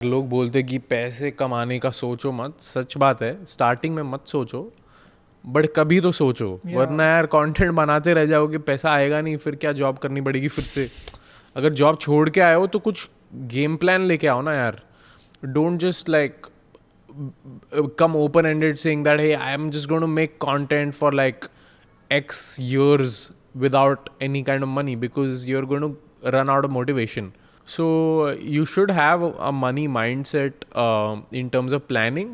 लोग बोलते कि पैसे कमाने का सोचो मत, सच बात है, स्टार्टिंग में मत सोचो, बट कभी तो सोचो, वरना यार कंटेंट बनाते रह जाओगे, पैसा आएगा नहीं, फिर क्या जॉब करनी पड़ेगी फिर से. अगर जॉब छोड़ के आए हो तो कुछ गेम प्लान लेके आओ ना यार. Don't just like come open ended saying that hey, I am just going to make content for like X years without any kind of money, because you're going to run out of motivation. So you should have a money mindset in terms of planning,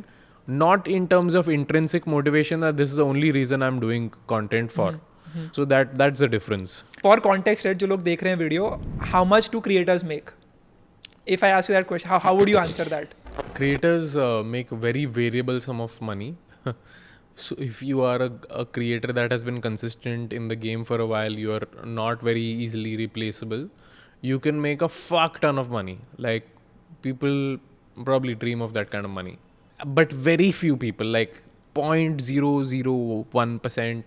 not in terms of intrinsic motivation that this is the only reason I'm doing content for. So that's the difference. For context, right, जो लोग देख रहे हैं video, how much do creators make? If I ask you that question, how would you answer that? Creators make very variable sum of money. So if you are a creator that has been consistent in the game for a while, you are not very easily replaceable, you can make a fuck ton of money. Like, people probably dream of that kind of money, but very few people, like 0.001%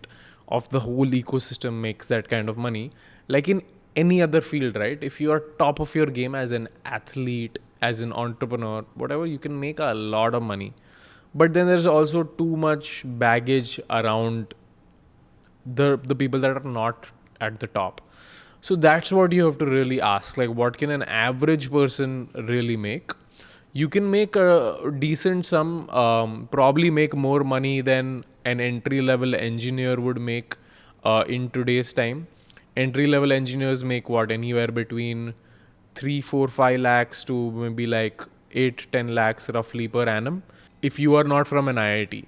of the whole ecosystem makes that kind of money. Like in any other field, right? If you are top of your game as an athlete, as an entrepreneur, whatever, you can make a lot of money. But then there's also too much baggage around the people that are not at the top. So that's what you have to really ask. Like, what can an average person really make? You can make a decent sum, probably make more money than an entry-level engineer would make in today's time. Entry-level engineers make what? Anywhere between 3, 4, 5 lakhs to maybe like 8, 10 lakhs roughly per annum. If you are not from an IIT,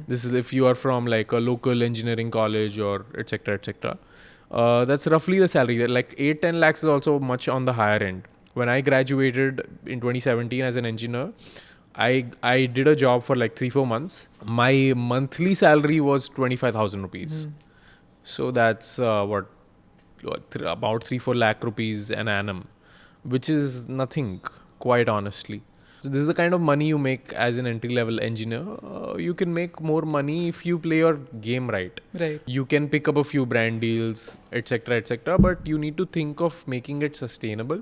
this is if you are from like a local engineering college or etc. etc. That's roughly the salary. Like 8, 10 lakhs is also much on the higher end. When I graduated in 2017 as an engineer, I did a job for like 3, 4 months. My monthly salary was 25,000 rupees. So that's about 3, 4 lakh rupees an annum, which is nothing, quite honestly. So this is the kind of money you make as an entry-level engineer. You can make more money if you play your game right. Right. You can pick up a few brand deals, etc., etc. But you need to think of making it sustainable.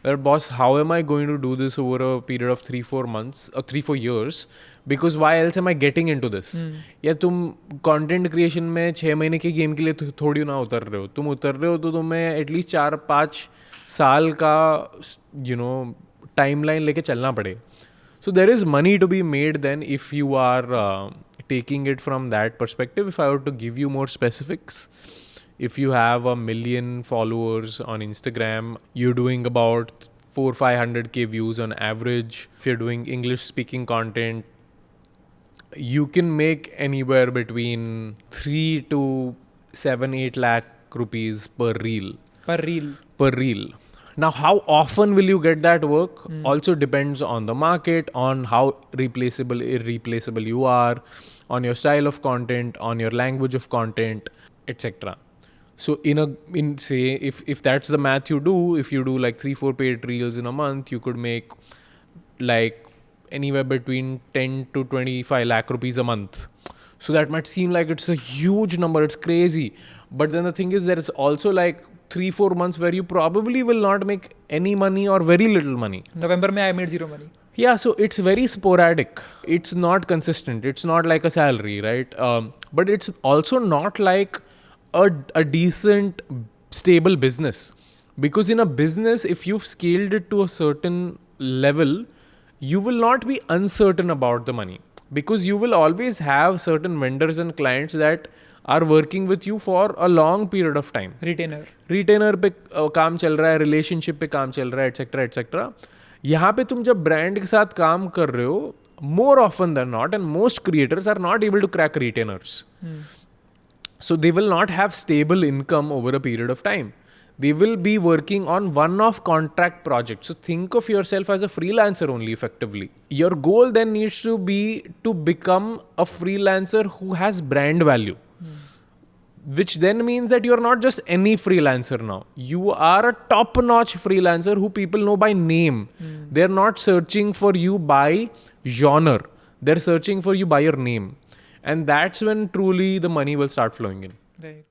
Boss, how am I going to do this over a period of 3, 4 months or 3, 4 years? Because why else am I getting into this? या तुम content creation में 6 महीने की game के लिए थोड़ी ना उतर रहे हो. तुम उतर रहे हो तो तुम्हें एटलीस्ट 4-5 साल का timeline लेके चलना पड़े. So there is money to be made then if you are taking it from that perspective. If I were to give you more specifics, if you have 1 million followers on Instagram, you're doing about 400-500k views on average. If you're doing English speaking content, you can make anywhere between 3 to 7-8 lakh rupees per reel. Per reel. Now, how often will you get that work? Also depends on the market, on how replaceable, irreplaceable you are, on your style of content, on your language of content, etc. So say if that's the math you do, if you do like 3, 4 paid reels in a month, you could make like anywhere between 10 to 25 lakh rupees a month. So that might seem like it's a huge number, it's crazy. But then the thing is, there is also like 3, 4 months where you probably will not make any money or very little money. November mein I made 0 money. Yeah, so it's very sporadic. It's not consistent. It's not like a salary, right? But it's also not like a decent, stable business. Because in a business, if you've scaled it to a certain level, you will not be uncertain about the money. Because you will always have certain vendors and clients that are working with you for a long period of time. Retainer पे काम चल रहा है, relationship पे काम चल रहा है, etc. etc. यहाँ पे तुम जब brand के साथ काम कर रहे हो, more often than not, and most creators are not able to crack retainers. So they will not have stable income over a period of time. They will be working on one-off contract projects. So think of yourself as a freelancer only, effectively. Your goal then needs to be to become a freelancer who has brand value. Which then means that you're not just any freelancer now. You are a top-notch freelancer who people know by name. They're not searching for you by genre. They're searching for you by your name. And that's when truly the money will start flowing in. Right.